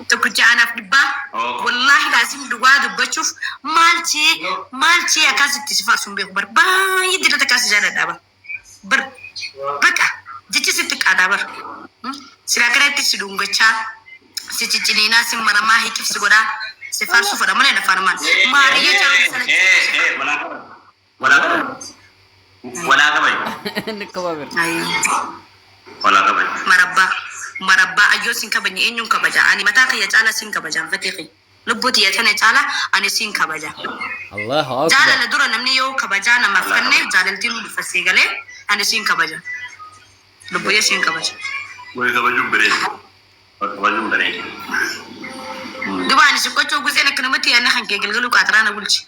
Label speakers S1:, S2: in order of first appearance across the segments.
S1: تكجي أنا في دبا والله لازم دواد بتشوف مالتي أكاسي تسفار سنبيه بر با يدي تكاسي جانا دابا بر بكا جيتي ستك أدابر سلاكرا تسدونغ تشا ستجنينا سمرما هيك في سقودا سفار سفر من الفرمان ما ريا جانا
S2: ولا كبي
S3: نكبر
S2: ولا كبي
S1: مربى أيو سين كبني إنيون كبجا أني متى يا جالا سين كبجا فتيخي لبوتي يا تاني جالا أنا سين كبجا
S3: الله أكبر
S1: جالا لدورا نمني يو كبجا نما فني جالا التيم بفسيغلي أنا سين كبجا لبويا سين كبجا
S2: ويكبجو بريد وكبجو بريد
S1: دوبا أنا سكوتشو غزينا كنمتي أنا خنكي جلجلو كاترانا بولشي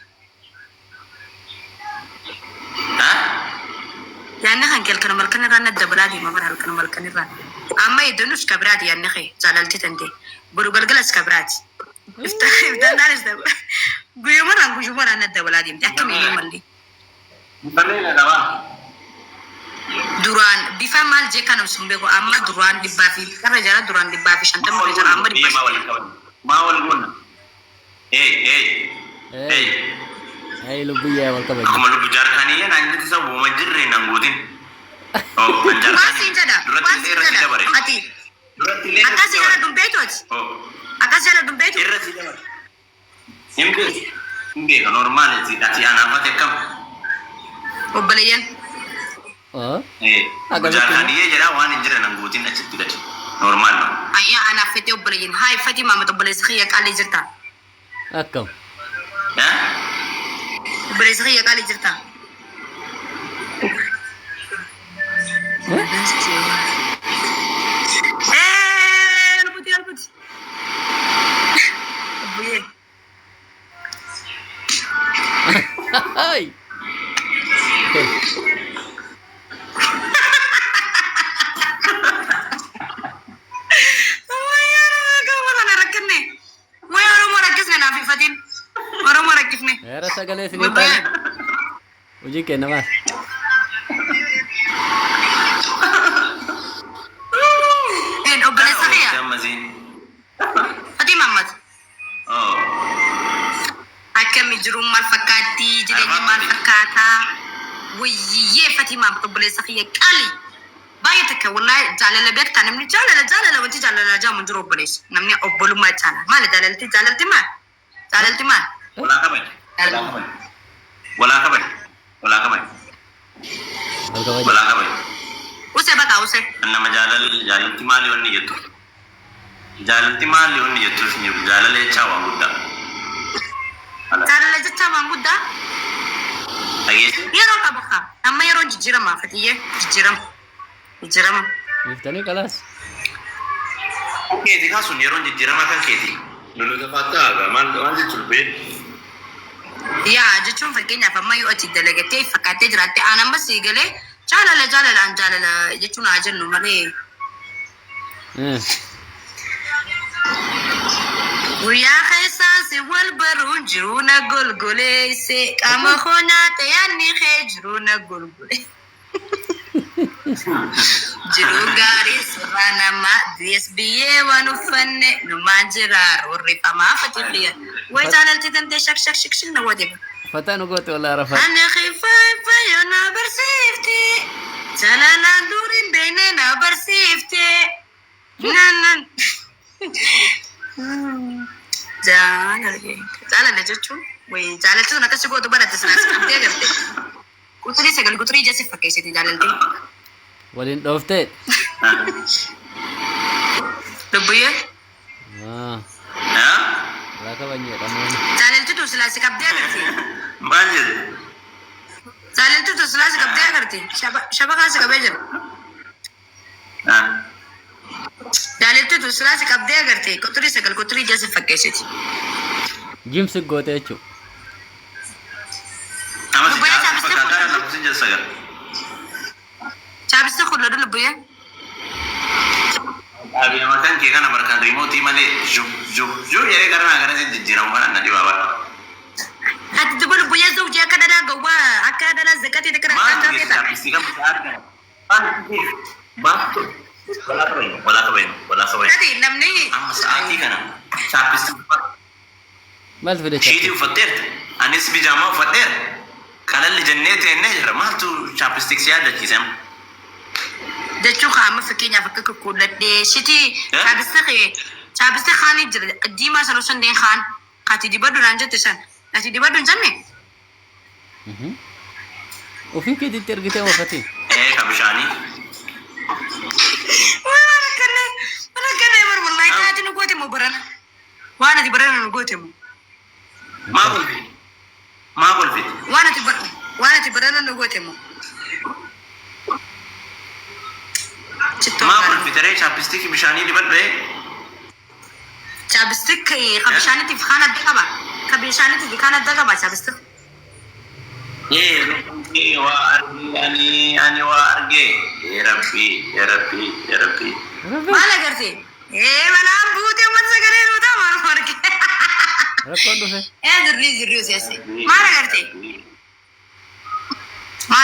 S1: يعني خنكي الكلام الكلام رانا الدبلادي ما برا الكلام الكلام رانا أما يدنوش كبرات يعني خي زاللتي تنتي بروبل جلس كبرات افتح نارس ده بيومنا الدولادي متأكد من يوم اللي دوران دفاع مال جي كانوا سمبيكو أما دوران دبافي كرجال دوران دبافي شنتم رجال أما دبافي
S2: ما ولقونا
S3: هاي لبيا والكبج
S2: كم لو بجار خانية نانجي تسا ومجرين نانغودين
S1: Masih ada. Hati. Atas jalan dumpetot. Atas jalan dumpetot.
S2: Ini normal sih. Tapi anak apa tekam?
S1: Oh belian.
S2: Jangan dia jadi awan injera nanggutin aja tidak normal.
S1: Ayah anak Fatih belian. Hai Fatih mama tu beli sekali kali cerita.
S3: Akam.
S2: Ya?
S1: Beli sekali kali cerita. البوتي ابوي
S3: هاي يا رسا قال سنيتان وجيك نواس
S1: Ati Muhammad. Akan mijrum mal fakati jadi mal fakata. Wiye Fatima boleh sakhiya kali. Bayatka wallahi jalala bekta namni jalala wanti jalala jam njuro boleh. Namni obolu ma chala. Mal jalalti ma.
S2: Wala kamay.
S1: Use baka use.
S2: Nama jalalti mali wani yetu. Jalalti mali wani yetu sini jalale cawa muda.
S1: Jalale cawa muda.
S2: Agis.
S1: Yero kabaka. Amma yero jijiram afatiye. Jijiram.
S3: Iftani kelas.
S2: Oke, jika sun yero jijiram akan keti. Dulu kata agak mal julbe.
S1: Ya, jechuun fakkeenyaaf amma yoo ati dalagatee fakkaatee jiraatte aanan basii galee jaalala jechuun haa jennu malee. Guyyaa keessaansi wal baruun jiru na golgoleesse qaama hoonaa ta'anii kee jiru na golgole. Jiru gaarii suuraa namaa DSBA waan uffanne numaan jiraar warrifamaa fatiliyan. Way jaalalti tantee shak na wadiba.
S3: Fata nugooti wala rafa.
S1: Ana khifafa yo na barsifti. Jalala durin bene na barsifti. Nan. Jaalala jechuun way jaalalti sun akkasi gootu baratte sana asxamtee agarte. Kuturii jasi fakkeessiti jaalalti.
S3: Waliin dhoofte.
S1: Lubbuyyee.
S3: Laka banyak kamu.
S1: Jaalalti tu silaa si qabdee agarte.
S2: Maal jedhe?
S1: Jaalalti tu silaa si qabdee agarte. Shabakaa si qabee jira. Jaalalti tu silaa si qabdee agarte. Kuturii jasi fakkeessiti.
S3: Jimsi goote jechuudha.
S1: Chaabiste kun lolu lubbuye.
S2: Abi makan ke kana barkan remote male ju yare garana garana jijjiran wannan nadi baba.
S1: Hadi dubu lubbuye zauji aka dada gawa aka dada zakati da kana kan ta.
S2: ولا كبين
S1: Ati namni
S2: أما ساعتي كنا شابس
S3: maal fide
S2: شيتي وفترت أنيس بيجامة وفتر كلا اللي جنيت النهر ما تو شابس تكسيا ده كيسم
S1: dachuu qaama fakkeenyaaf akka kokkoolladhee shitii chaabistee kaanii jira diimaa sana osoo hin kaan ati dibaddu naan jette san ati dibaddu hin jenne
S3: ofii keetitti ergitee moofatiin
S2: إيه كابشاني
S1: mana kannee bar wallahi taati nu goote moo barana waan ati barana nu goote moo
S2: ما قول فيت
S1: waan ati barana nu goote moo
S2: ما قول فيت رأي شابستيك بشاني دي بدري
S1: chaabistik kabishaaniitiif kaan adda qaba kabishaaniitiif kaan adda qaba chaabistik
S2: إيه وأرجي أنا وأرجي يا ربي
S1: maal agartee manaan buutee ummata sagalee nuuta maal marge
S3: rakkoon dhufe
S1: zirrii seesse maal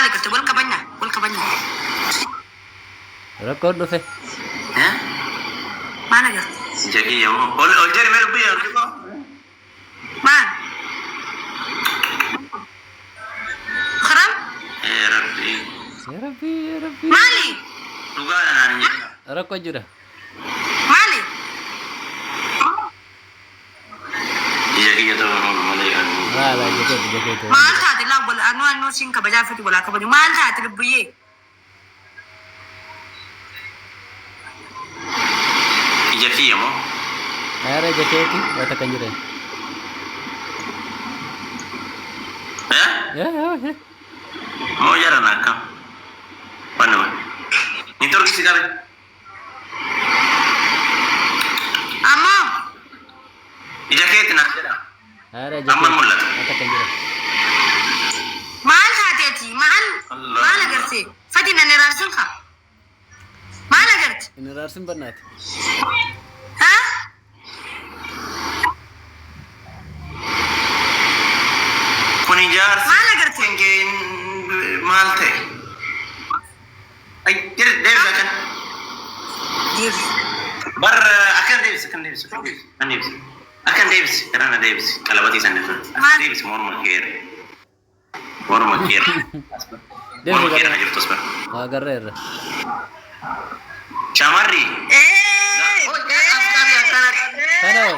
S1: agartee wal qabanya
S3: rakkoon dhufe
S2: ها
S1: maal agartee
S2: جاكي يوم أول جري من ربي
S1: maal خرام
S2: يا ربي
S3: yaa rabbi
S1: maali
S2: تقال أنا نجيب
S3: rakkoo jira
S1: maali
S2: جاكي يتوه مليان
S3: haala jakeetu
S1: maal taate laa wal anu siin kabajaa fiti walaa kabaju maal taate lubbuyyee
S2: جاكي يوم
S3: aara jakeeti wata kan jiran
S2: ها
S3: yaa
S2: mau jalan nakam mana man nitor kisi kare
S1: ammoo
S2: jaket nak
S3: aara
S2: Amman mul'ata.
S3: wata kan jiran
S1: maal taateeti maal
S2: Allah.
S1: maal agartee fati nan iraarsin ka maal agarte
S3: inni raarsin bannaati
S1: ha
S2: kuni jar
S1: maal agarte
S2: Mungkin malte ay Davis akan
S1: Deebi.
S2: bar akan Davis karena Davis kalau bati sana
S1: Mal.
S2: Davis mormon care
S3: Davis
S2: care
S3: akan-
S2: aja terus bar
S3: waa garreerra
S2: Chamari
S3: kanoo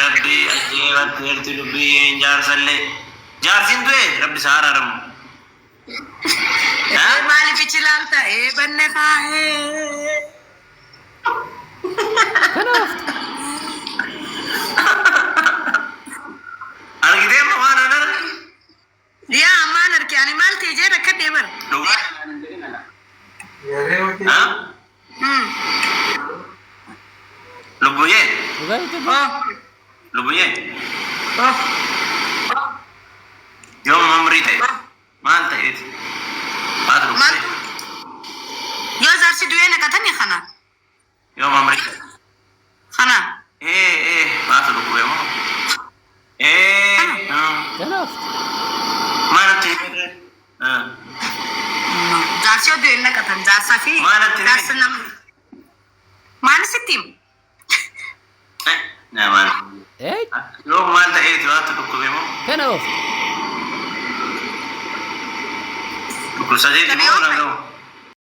S2: Rabbi ajeebat teerti dubbii jaarsalle jaarsin du'e Rabbi saararam
S1: maaliif ichi laalta banne kaa'ee
S2: argitee ma waan ana
S1: yaa ammaan arge ani maal ta'e jee rakkadhee bara
S2: Lubuye
S3: dhugaa jechuudha
S2: Lubuye Yoom umrii ta'e maal ta'eeti Haati
S1: maal
S2: lubuye
S1: yoo jaarsi du'ee naqatanii kana
S2: Yoom umrii ta'e
S1: kana
S2: haati lubuye moo
S3: kanaaf
S2: maalatti himee
S1: jaarsi yoo du'ee naqatan jaarsaa fi
S2: Maalatti hime?
S1: jaarsa nama maal sitti himu
S2: Naamaan
S3: ee
S2: Yoom maal ta'eeti haati lubuye moo
S3: kanaaf
S2: Dhukkubsateeti moo naga'u